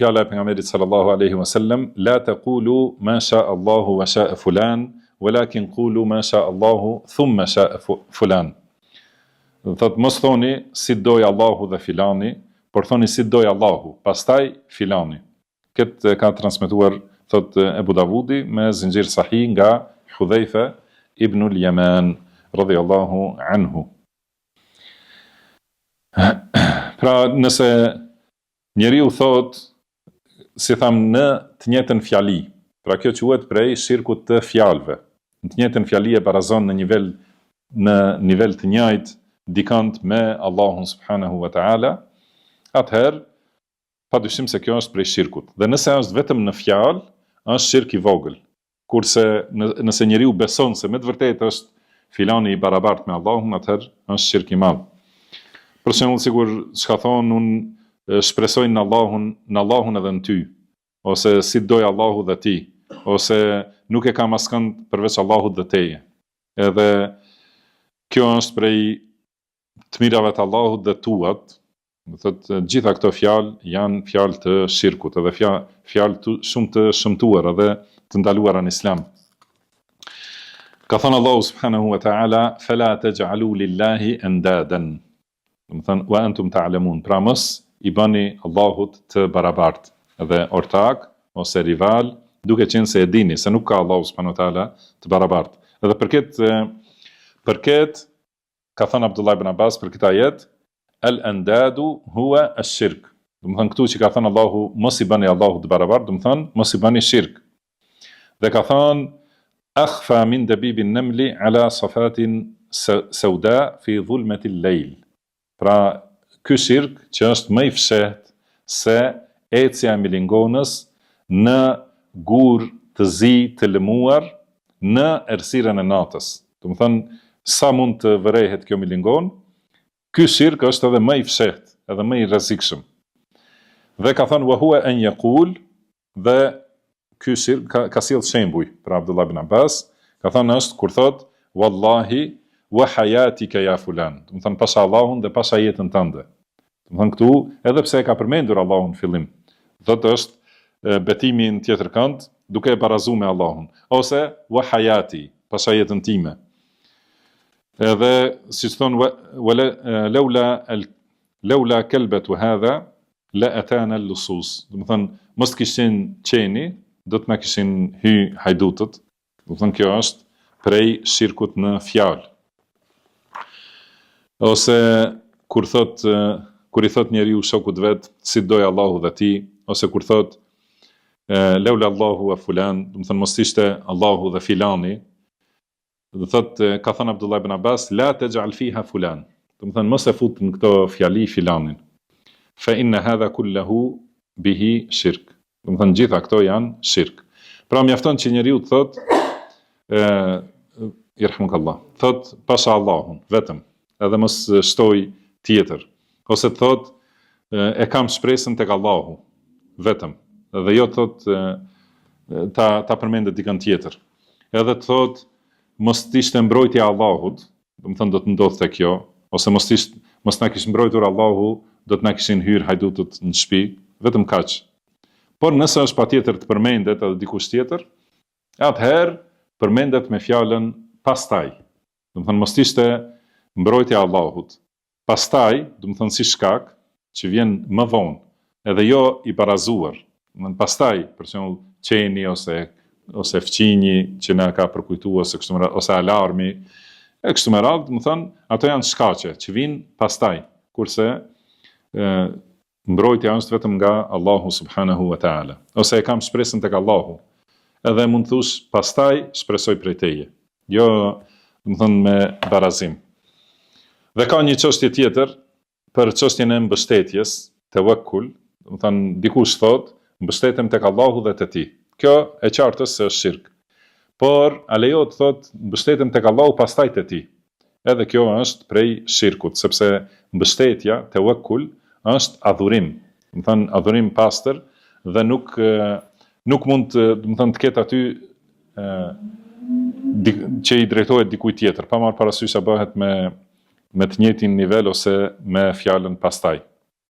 fjala e pejgamberit sallallahu alaihi wasallam, la taqulu ma sha Allahu wa sha fulan, walakin qulu ma sha Allahu thumma sha fulan. Thot mos thoni si doj Allahu dhe filani, por thoni si doj Allahu, pastaj filani. Këtë ka transmetuar thot Ebu Davudi me zinxhir sahih nga Hudhaifa ibn al-Yaman radhiyallahu anhu. Pra nëse njeriu thot, si tham, në të njëjtën fjali, pra kjo quhet prej shirkut të fjalëve. Në të njëjtën fjali e barazon në nivel të njëjtë dikant me Allahun subhanahu wa taala, atëherë padyshim se kjo është prej shirkut. Dhe nëse është vetëm në fjalë, është shirk i vogël. Kurse nëse njeriu beson se me të vërtetë është filani i barabartë me Allahun, atëherë është shirk i madh. Për shembull, sigur çka thon, unë shpresoj në Allahun edhe në ty, ose si doj Allahu dhe ti, ose nuk e kam askënd përveç Allahut dhe teje. Edhe kjo është prej të mirave të Allahut dhe tuat. Do thotë gjitha këto fjalë janë fjalë të shirkut, edhe fjalë shumë të shëmtuar edhe të ndaluara në Islam. Ka thënë Allahu subhanahu wa ta'ala, fala taj'alu lillahi andadan. Do të thënë wa antum ta'lamun. Pra mos i bëni Allahut të barabartë, edhe ortak ose rival, duke qenë se e dini se nuk ka Allahu subhanahu wa ta'ala të barabartë. Edhe për këtë ka thënë Abdullah ibn Abbas për këtë ajet, al-andadu huwa ash-shirk. Do të thënë këtu që ka thënë Allahu mos i bëni Allahut të barabartë, do të thënë mos i bëni shirk. Dhe ka thënë akhfa min dabibin namli ala safatin sauda fi dhulmati al-layl. Pra ky shirk që është më i fshehtë se ecja e milingonës në gur të zi të lëmuar në errësirën e natës. Do të thënë sa mund të vërehet kjo milingon, ky shirk është edhe më i fshehtë, edhe më i rrezikshëm. Dhe ka thënë wa huwa an yaqul, dhe ky shirk ka sjell shembuj për Abdullah ibn Abbas, ka thënë është kur thot wallahi wa hayatika ya fulan. Do të thënë pasha Allahun dhe pasha jetën tënde. Do të thënë këtu, edhe pse e ka përmendur Allahun në fillim, thotë është betimi në tjetër kënd duke e barazuar me Allahun, ose wa hayati, pasha jetën time. Edhe si thonë laula kalbatu hadha la atana al-lusus. Do të thënë mos kishin qeni, do të na kishin hy hajdutët. Do të thënë kjo është prej shirkut në fjalë. Ose kur i thot njeriu shokut vet, si doj Allahu dhe ti, ose kur thot laula Allahu wa fulan, do të thënë mos ishte Allahu dhe filani. Do thot ka thënë Abdullah ibn Abbas, la taj'al fiha fulan. Do të thënë mos e fut në këto fjali filanin. Fa inna hadha kulluhu bihi shirk. Do të thënë gjitha këto janë shirk. Pra mjafton që njeriu të thot irhamukallah, thot pasha Allahun vetëm, edhe mos shtoj tjetër, ose të thot e kam shpresën tek Allahu vetëm, edhe jo thot ta përmendet dikën tjetër. Edhe të thot mos t'ishte mbrojtja Allahut, do të thënë do të ndodhte kjo, ose mos na kish mbrojtur Allahu, do të na kishin hyrë hajdutët në shtëpi, vetëm kaq. Por nëse është patjetër të përmendet edhe dikush tjetër, atëherë përmendet me fjalën pastaj. Do të thënë mos t'ishte mbrojtja Allahut. Pastaj, do të thënë si shkak që vjen më vonë, edhe jo i barazuar. Do të thënë pastaj, për shembull, qeni ose fqinji që na ka përkujtuar ose alarmi, e kështu me radhë, do të thënë, ato janë shkaqe që vijnë pastaj, kurse mbrojtja është vetëm nga Allahu subhanahu wa taala. Ose e kam shpresën tek Allahu, edhe mund të thush pastaj shpresoj prej teje. Jo, do të thënë me barazim. Dhe ka një çështje tjetër për çështjen e mbështetjes, tawakkul, do të thënë dikush thotë mbështetem tek Allahu dhe te ti. Kjo e qartë se është shirk. Por a lejohet thot mbështetem tek Allahu pastaj te ti. Edhe kjo është prej shirkut, sepse mbështetja tawakkul është adhurim. Do të thënë adhurim pastër dhe nuk mund do të thënë të ketë aty që i drejtohet dikujt tjetër, pa marrë parasysh sa bëhet me të njëjtin nivel ose me fjalën pastaj.